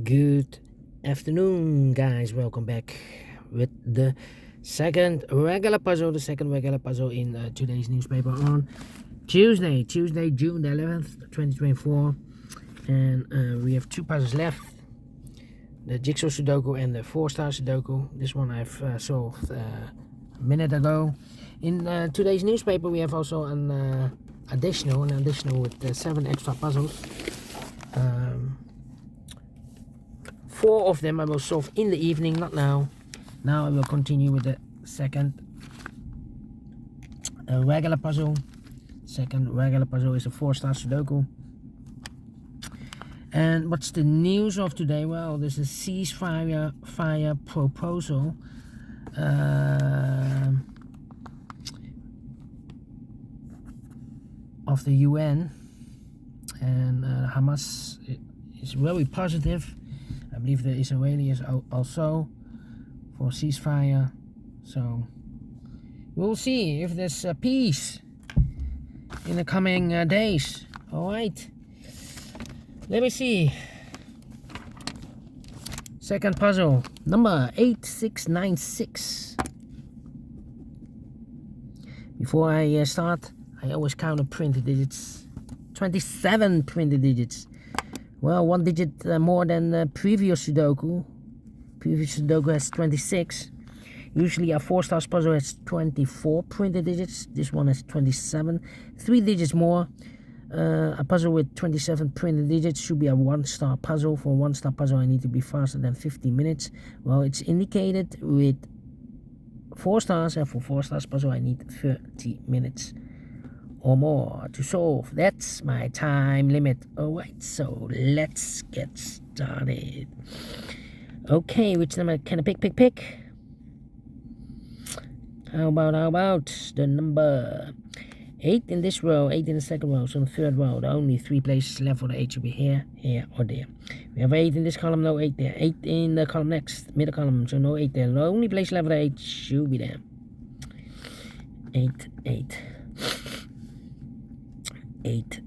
Good afternoon, guys. Welcome back with the second regular puzzle. The second regular puzzle in today's newspaper on Tuesday, June the 11th, 2024. And we have two puzzles left: the JigSaw Sudoku and the Four Stars Sudoku. This one I've solved a minute ago. In today's newspaper, we have also an additional with 7 extra puzzles. 4 of them I will solve in the evening, not now. Now I will continue with the second regular puzzle. Second regular puzzle is a 4 Stars Sudoku. And what's the news of today? Well, there's a ceasefire proposal. Of the UN, and Hamas is very positive. I believe the Israelis also for ceasefire. So we'll see if there's peace in the coming days. All right. Let me see. Second puzzle, number 8696. Before I start, I always count the printed digits. 27 printed digits. Well, 1 digit more than the previous Sudoku. Previous Sudoku has 26. Usually a 4 stars puzzle has 24 printed digits. This one has 27. 3 digits more. A puzzle with 27 printed digits should be a 1-star puzzle. For a 1-star puzzle, I need to be faster than 50 minutes. Well, it's indicated with 4 stars, and for 4 stars puzzle, I need 30 minutes. Or more to solve. That's my time limit. Alright, so let's get started. Okay, which number can I pick? How about the number 8 in this row, 8 in the second row, so in the third row, the only 3 places left for the 8 should be here, or there. We have 8 in this column, no 8 there. 8 in the column next, middle column, so no 8 there. The only place left for the 8 should be there. 8. 8.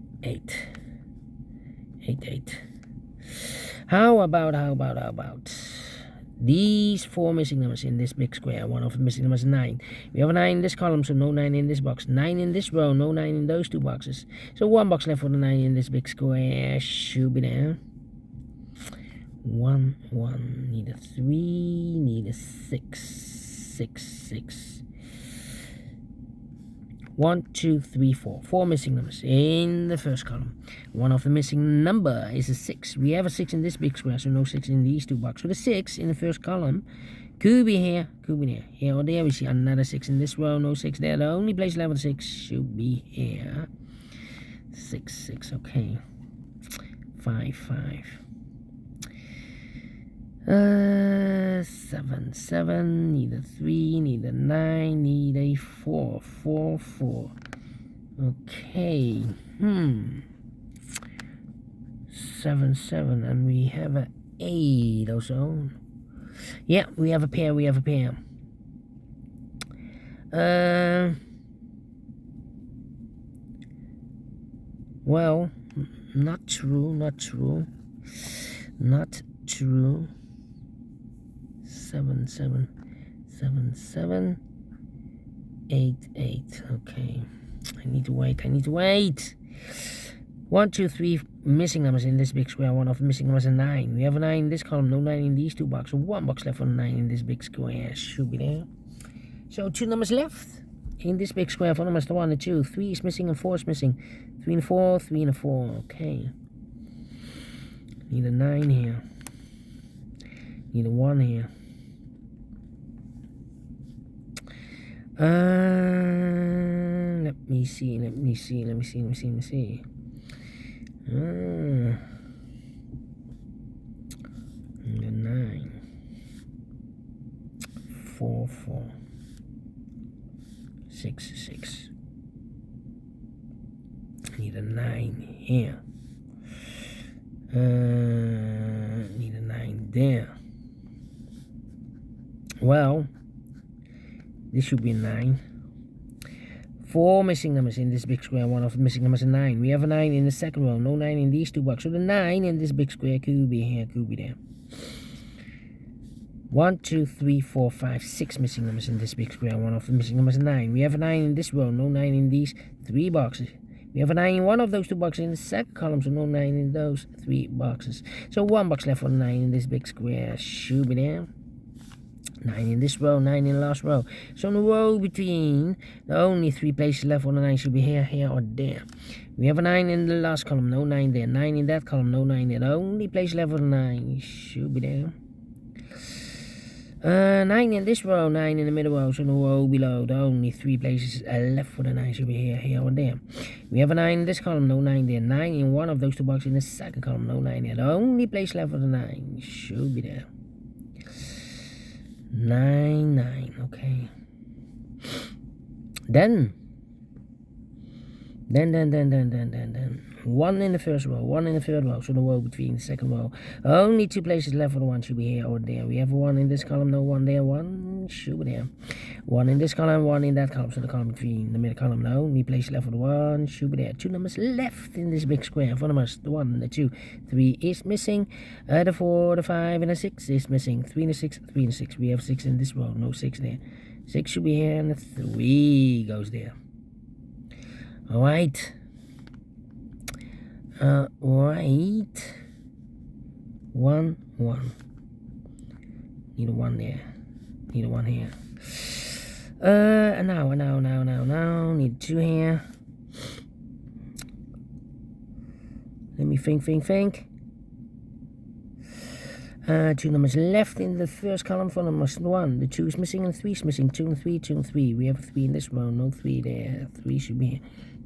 How about these 4 missing numbers in this big square? One of the missing numbers is 9. We have a 9 in this column, so no 9 in this box. 9 in this row, no 9 in those 2 boxes. So 1 box left for the 9 in this big square should be there. 1, need a 3, need a 6. 1, 2, 3, 4. 4 missing numbers in the first column. One of the missing number is a 6. We have a 6 in this big square, so no 6 in these 2 boxes. So the 6 in the first column could be here, could be there. Here or there, we see another 6 in this row, no 6 there. The only place left for the 6 should be here. 6, okay. 5. 7, need a 3, need a 9, need a 4. Okay. 7, and we have a 8 also. Yeah, we have a pair. Well, not true. 7, 8. Okay, I need to wait. 1, 2, 3 missing numbers in this big square. One of the missing numbers is 9. We have a 9 in this column, no 9 in these 2 boxes. So 1 box left for the 9 in this big square should be there. So 2 numbers left in this big square. 4 numbers, 1 and 2. 3 is missing and 4 is missing. 3 and 4, 3 and 4. Okay. Need a 9 here. Need a 1 here. Let me see. The 9. 4. 6. Need a 9 here. Need a 9 there. Well, this should be 9. 4 missing numbers in this big square. One of the missing numbers is 9. We have a 9 in the second row. No 9 in these two boxes. So the 9 in this big square could be here, could be there. 1, 2, 3, 4, 5, 6 missing numbers in this big square. One of the missing numbers is 9. We have a 9 in this row. No 9 in these 3 boxes. We have a 9 in one of those 2 boxes in the second column. So no 9 in those 3 boxes. So 1 box left for 9 in this big square. Should be there. 9 in this row, 9 in the last row. So in the row between, the only 3 places left for the 9 should be here, here, or there. We have a 9 in the last column, no 9 there. 9 in that column, no 9 there. The only place left for the 9 should be there. 9 in this row, 9 in the middle row. So in the row below, the only 3 places left for the 9 should be here, here, or there. We have a 9 in this column, no 9 there. 9 in one of those 2 boxes in the second column, no 9 there. The only place left for the 9 should be there. 9, 9, okay. Then 1 in the first row, 1 in the third row, so the row between the second row. Only 2 places left for the 1 should be here or there. We have a 1 in this column, no 1 there, 1 should be there. 1 in this column, 1 in that column, so the column between the middle column, the only place left for the 1 should be there. 2 numbers left in this big square. For numbers, the 1, the 2, 3 is missing. The 4, the 5, and the 6 is missing. 3 and the 6, 3 and the 6. We have 6 in this row, no 6 there. 6 should be here, and the 3 goes there. Alright. Right. 1, 1. Need a 1 there. Need a 1 here. Now. Need 2 here. Let me think. 2 numbers left in the first column for numbers 1. The 2 is missing and 3 is missing. 2 and 3, 2 and 3. We have a 3 in this row. No 3 there. 3 should be here.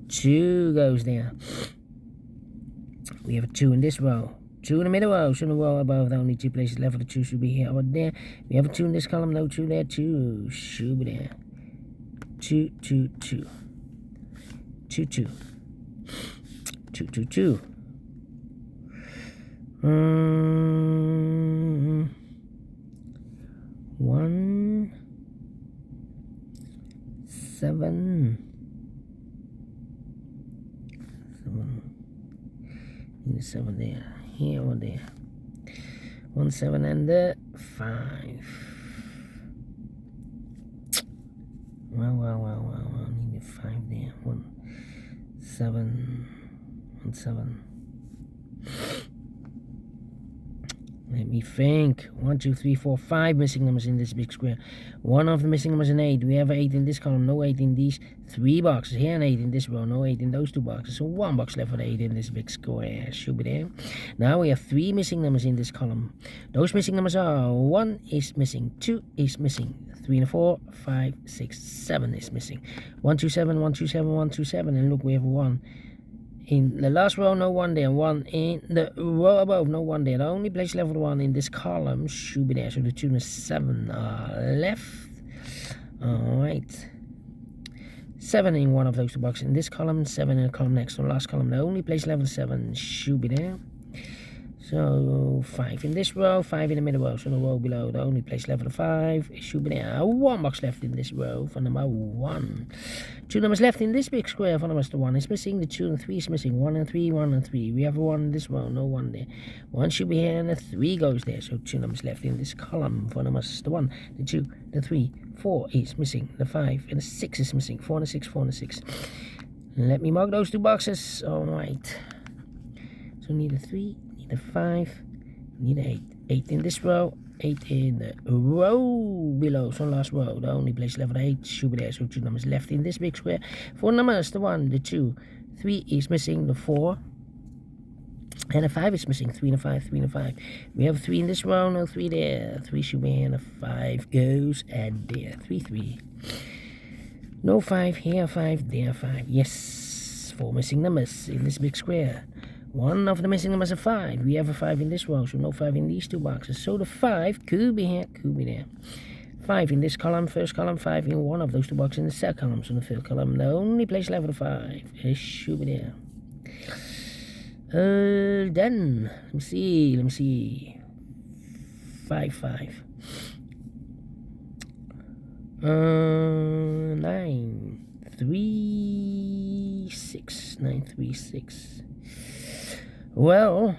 2 goes there. We have a 2 in this row. 2 in the middle row. So in the row above, the only 2 places left for the 2 should be here or there. We have a 2 in this column. No 2 there. 2 should be there. 2, 2, 2. 2, 2. 2, 2, 2. 1, 7. Need a 7 there, here or there. 1, 7 and the 5. Well. Need a 5 there. 1, 7. 1, 7. Let me think. 1, 2, 3, 4, 5 missing numbers in this big square. One of the missing numbers is an 8. We have an 8 in this column, no 8 in these 3 boxes. Here an 8 in this row, no 8 in those 2 boxes. So 1 box left for the 8 in this big square. Should be there. Now we have 3 missing numbers in this column. Those missing numbers are 1 is missing, 2 is missing, 3 and 4, 5, 6, 7 is missing. 1, 2, 7, 1, 2, 7, 1, 2, 7. And look, we have 1. In the last row, no 1 there. 1 in the row above, no 1 there. The only place left for the 1 in this column should be there. So the 2 and 7 are left. Alright. 7 in one of those 2 boxes in this column. 7 in the column next to the last column. The only place left for 7 should be there. So 5 in this row, 5 in the middle row. So the row below, the only place left for the 5 should be there. 1 box left in this row for number 1. 2 numbers left in this big square for number 1 is missing. The 2 and 3 is missing. 1 and 3, 1 and 3. We have a 1 in this row, no 1 there. 1 should be here and the 3 goes there. So 2 numbers left in this column for number 1. The 2, the 3, 4 is missing. The 5 and the 6 is missing. 4 and the 6, 4 and the 6. Let me mark those 2 boxes. Alright. So need a 3. Need a 5, need a 8. 8 in this row, 8 in the row below. So last row, the only place left for the 8 should be there. So 2 numbers left in this big square. 4 numbers, the 1, the 2, 3 is missing, the 4, and the 5 is missing. 3 and a 5, 3 and a 5. We have 3 in this row, no 3 there. 3 should be here, and the 5 goes and there. 3, 3. No 5 here, 5 there, 5. Yes, 4 missing numbers in this big square. One of the missing numbers is a 5. We have a 5 in this row, so no 5 in these 2 boxes. So the 5 could be here, could be there. 5 in this column, first column, 5 in one of those 2 boxes in the second column. So the third column, the only place left for the 5. It should be there. Then, let me see. 5, 5. 9, 936. 936. Well.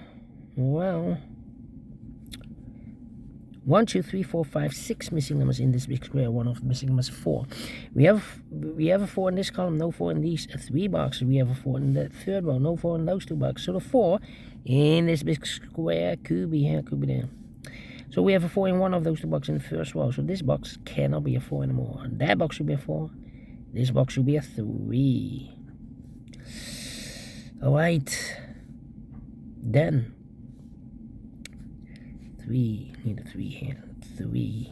1, 2, 3, 4, 5, 6 missing numbers in this big square. One of the missing numbers 4. We have a 4 in this column, no 4 in these 3 boxes. We have a 4 in the third row, no 4 in those 2 boxes. So the 4 in this big square could be here, could be there. So we have a 4 in one of those 2 boxes in the first row. So this box cannot be a 4 anymore. That box should be a 4. This box should be a 3. Alright. Then 3, need a 3 here. 3.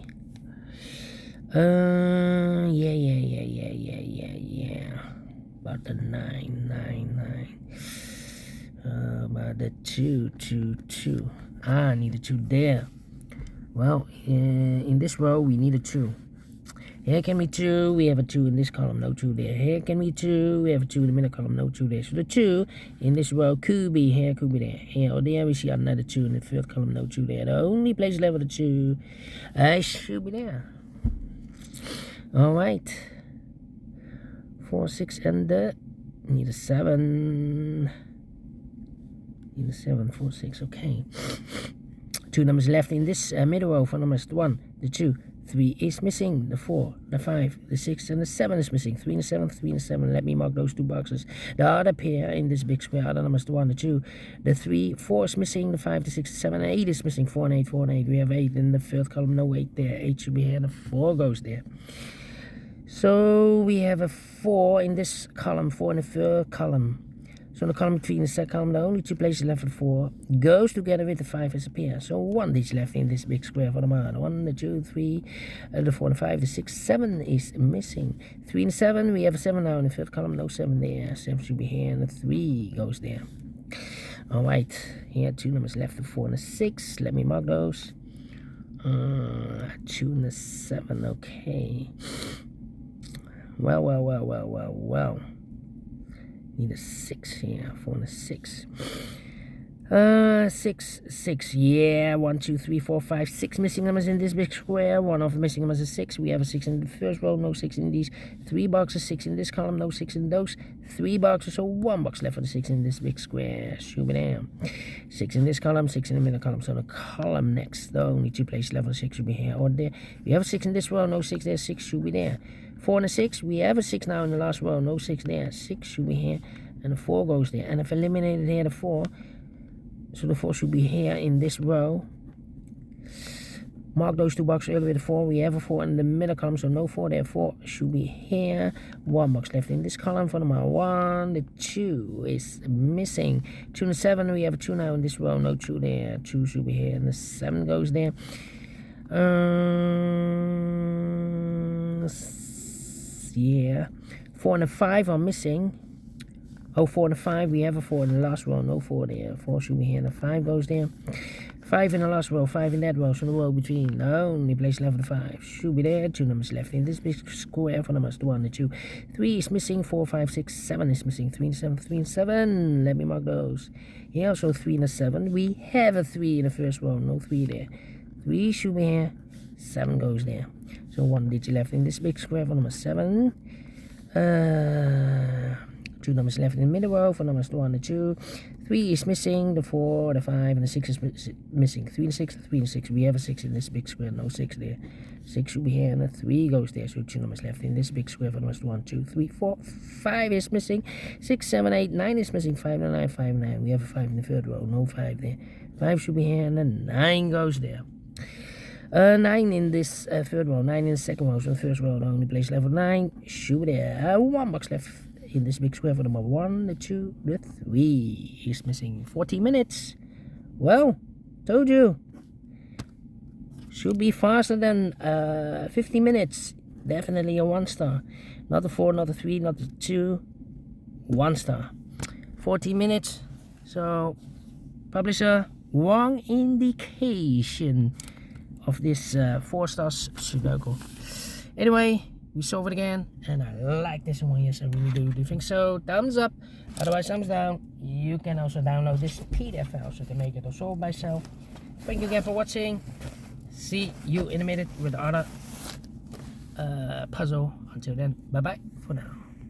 Yeah. About the 9. About the 2. I need a 2 there. Well, in this row we need a 2. Here can be 2, we have a 2 in this column, no 2 there. Here can be 2, we have a 2 in the middle column, no 2 there. So the 2 in this row could be here, could be there. Here or there we see another 2 in the third column, no 2 there. The only place left with a 2 should be there. Alright. 4, 6 and need a 7. Need a 7, 4, 6, okay. 2 numbers left in this middle row for numbers 1, the 2. 3 is missing, the 4, the 5, the 6, and the 7 is missing. 3 and the 7, 3 and the 7. Let me mark those 2 boxes. The other pair in this big square are the numbers, the 1, the 2, the 3, 4 is missing, the 5, the 6, the 7, and 8 is missing. 4 and 8, 4 and 8. We have 8 in the third column, no 8 there. 8 should be here, and the 4 goes there. So we have a 4 in this column, 4 in the third column. So the column between the second column, the only 2 places left for the 4 goes together with the 5 as a pair. So 1 is left in this big square for the man. 1, the 2, 3, the 4, and the 5, the 6, 7 is missing. 3 and 7, we have a 7 now in the third column, no 7 there. 7 should be here, and the 3 goes there. Alright, here 2 numbers left, the 4 and the 6. Let me mark those. 2 and the 7, okay. Well. Need a 6 here, 4 and a 6. 6, yeah. 1, 2, 3, 4, 5, 6 missing numbers in this big square. One of the missing numbers is 6. We have a 6 in the first row, no 6 in these 3 boxes. 6 in this column, no 6 in those 3 boxes. So 1 box left for the 6 in this big square. Shoot it down. 6 in this column, 6 in the middle column. So the column next, the only 2 places left for the 6 should be here or there. We have a 6 in this row, no 6 there. 6 should be there. 4 and a 6, we have a 6 now in the last row, no 6 there. 6 should be here, and the 4 goes there. And if eliminated here, the 4, so the 4 should be here in this row. Mark those 2 boxes earlier with the 4. We have a 4 in the middle column, so no 4 there. 4 should be here. 1 box left in this column for number 1. The 2 is missing. 2 and 7, we have a 2 now in this row, no 2 there. 2 should be here, and the 7 goes there. Yeah, 4 and a 5 are missing. Oh, 4 and a 5, we have a 4 in the last row, no 4 there. 4 should be here, and the 5 goes there. 5 in the last row, 5 in that row, so the row between, the only place left for the 5 should be there. 2 numbers left in this big square for numbers, the 1, the 2. 3 is missing, 4, 5, 6, 7 is missing. 3 and 7, 3 and 7, let me mark those. Here also 3 and a 7, we have a 3 in the first row, no 3 there. 3 should be here, 7 goes there. So 1 digit left in this big square for number 7. 2 numbers left in the middle row for numbers 1 and 2. 3 is missing, the 4, the 5, and the 6 is missing. 3 and 6, 3 and 6. We have a 6 in this big square, no 6 there. 6 should be here, and the 3 goes there. So 2 numbers left in this big square for numbers 1, 2, 3, 4. 5 is missing. 6, 7, 8, 9 is missing. 5 and 9, 5 and 9. We have a 5 in the third row, no 5 there. 5 should be here, and the 9 goes there. 9 in this third row, 9 in the second row, so the first row, the only place left for 9 should be there. 1 box left in this big square for number 1, the 2, the 3 is missing. 40 minutes. Well, told you. Should be faster than 50 minutes. Definitely a 1 star. Not a 4, not a 3, not a 2. 1 star. 40 minutes. So, publisher, wrong indication of this 4 Stars Sudoku. Anyway, we solve it again, and I like this one. Yes, I really do. Do you think so? Thumbs up. Otherwise, thumbs down. You can also download this PDF file so you can make it or solve by yourself. Thank you again for watching. See you in a minute with the other puzzle. Until then, bye bye for now.